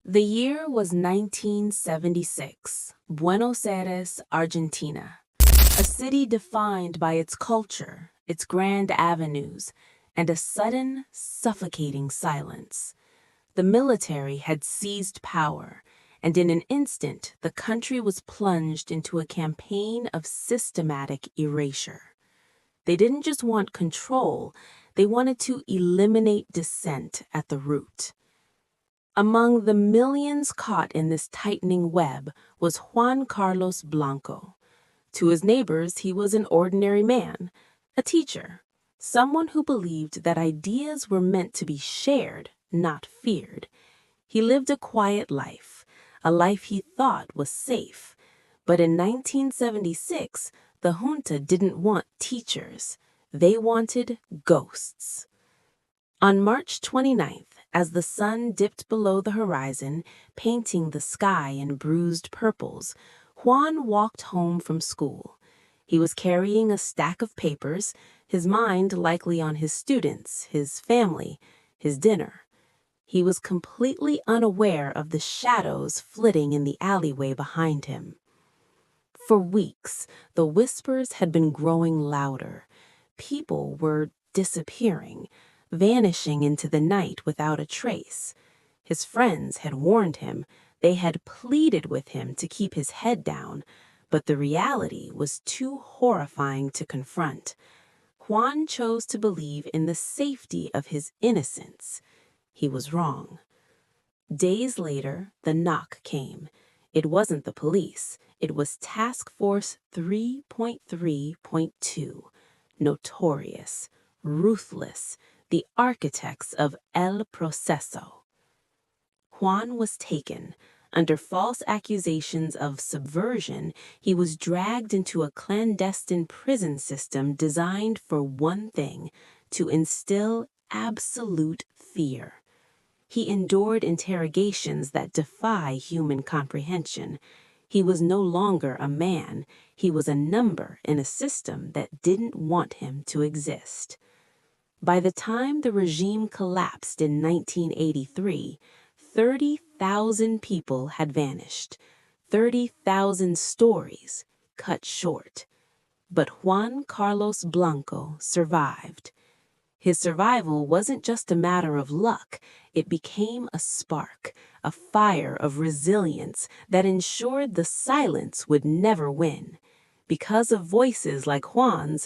The year was 1976, Buenos Aires, Argentina, a city defined by its culture, its grand avenues, and a sudden, suffocating silence. The military had seized power, and in an instant the country was plunged into a campaign of systematic erasure. They didn't just want control, they wanted to eliminate dissent at the root. Among the millions caught in this tightening web was Juan Carlos Blanco. To his neighbors, he was an ordinary man, a teacher, someone who believed that ideas were meant to be shared, not feared. He lived a quiet life, a life he thought was safe. But in 1976, the junta didn't want teachers. They wanted ghosts. On March 29th, as the sun dipped below the horizon, painting the sky in bruised purples, Juan walked home from school. He was carrying a stack of papers, his mind likely on his students, his family, his dinner. He was completely unaware of the shadows flitting in the alleyway behind him. For weeks, the whispers had been growing louder. People were disappearing, vanishing into the night without a trace. His friends had warned him, they had pleaded with him to keep his head down, but the reality was too horrifying to confront. Juan chose to believe in the safety of his innocence. He was wrong. Days later, the knock came. It wasn't the police. It was Task Force 3.3.2, notorious, ruthless, the architects of El Proceso. Juan was taken. Under false accusations of subversion, he was dragged into a clandestine prison system designed for one thing: to instill absolute fear. He endured interrogations that defy human comprehension. He was no longer a man. He was a number in a system that didn't want him to exist. By the time the regime collapsed in 1983, 30,000 people had vanished, 30,000 stories cut short. But Juan Carlos Blanco survived. His survival wasn't just a matter of luck, it became a spark, a fire of resilience that ensured the silence would never win. Because of voices like Juan's,